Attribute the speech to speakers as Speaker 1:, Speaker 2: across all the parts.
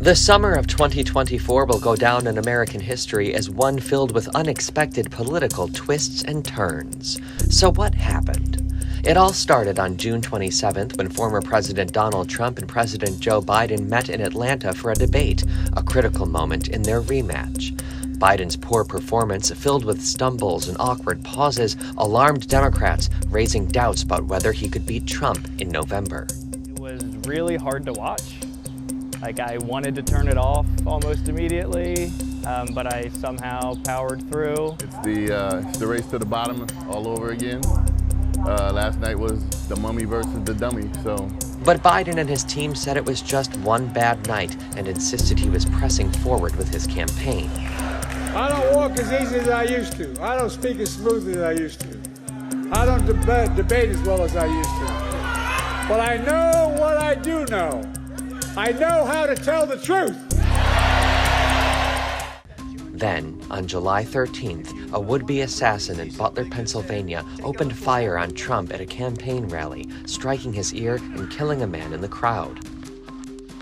Speaker 1: The summer of 2024 will go down in American history as one filled with unexpected political twists and turns. So what happened? It all started on June 27th when former President Donald Trump and President Joe Biden met in Atlanta for a debate, a critical moment in their rematch. Biden's poor performance, filled with stumbles and awkward pauses, alarmed Democrats, raising doubts about whether he could beat Trump in November.
Speaker 2: It was really hard to watch. I wanted to turn it off almost immediately, but I somehow powered through.
Speaker 3: It's the race to the bottom all over again. Last night was the mummy versus the dummy, so.
Speaker 1: But Biden and his team said it was just one bad night and insisted he was pressing forward with his campaign.
Speaker 4: I don't walk as easy as I used to. I don't speak as smoothly as I used to. I don't debate as well as I used to. But I know what I do know. I know how to tell the truth.
Speaker 1: Then, on July 13th, a would-be assassin in Butler, Pennsylvania, opened fire on Trump at a campaign rally, striking his ear and killing a man in the crowd.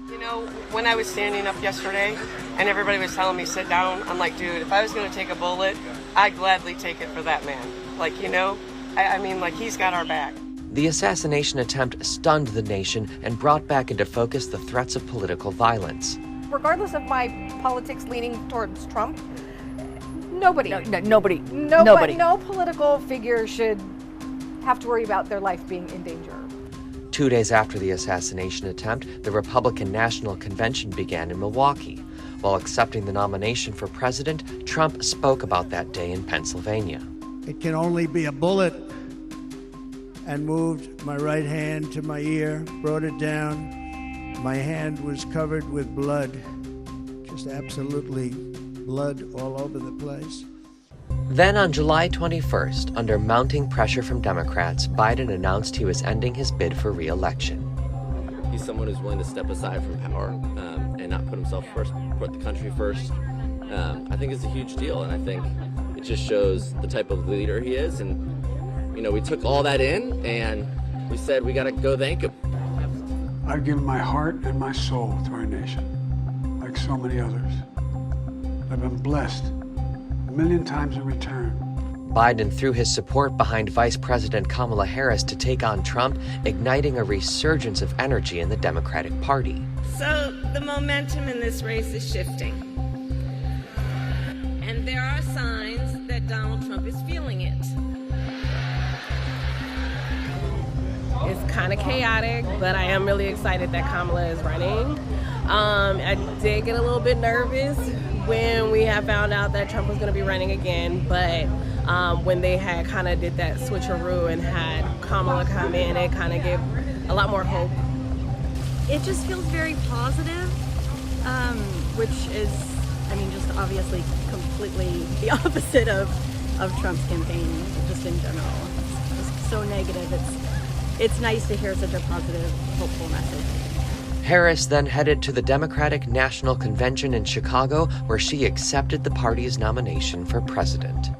Speaker 5: You know, when I was standing up yesterday and everybody was telling me sit down, I'm like, dude, if I was going to take a bullet, I'd gladly take it for that man. Like, you know, I mean, he's got our back.
Speaker 1: The assassination attempt stunned the nation and brought back into focus the threats of political violence.
Speaker 6: Regardless of my politics leaning towards Trump, no political figure should have to worry about their life being in danger.
Speaker 1: 2 days after the assassination attempt, the Republican National Convention began in Milwaukee. While accepting the nomination for president, Trump spoke about that day in Pennsylvania.
Speaker 7: It can only be a bullet, and moved my right hand to my ear, brought it down. My hand was covered with blood, just absolutely blood all over the place.
Speaker 1: Then on July 21st, under mounting pressure from Democrats, Biden announced he was ending his bid for re-election.
Speaker 8: He's someone who's willing to step aside from power and not put himself first, put the country first. I think it's a huge deal, and I think it just shows the type of leader he is. And you know, we took all that in, and we said we got to go thank him.
Speaker 9: I've given my heart and my soul to our nation, like so many others. I've been blessed a million times in return.
Speaker 1: Biden threw his support behind Vice President Kamala Harris to take on Trump, igniting a resurgence of energy in the Democratic Party.
Speaker 10: So the momentum in this race is shifting. And there are signs that Donald Trump is feeling it. It's kind of chaotic, but I am really excited that Kamala is running. I did get a little bit nervous when we had found out that Trump was going to be running again, but when they had kind of did that switcheroo and had Kamala come in, it kind of gave a lot more hope.
Speaker 11: It just feels very positive, which is, I mean, just obviously completely the opposite of Trump's campaign, just in general. It's just so negative. It's nice to hear such a positive, hopeful message.
Speaker 1: Harris then headed to the Democratic National Convention in Chicago, where she accepted the party's nomination for president.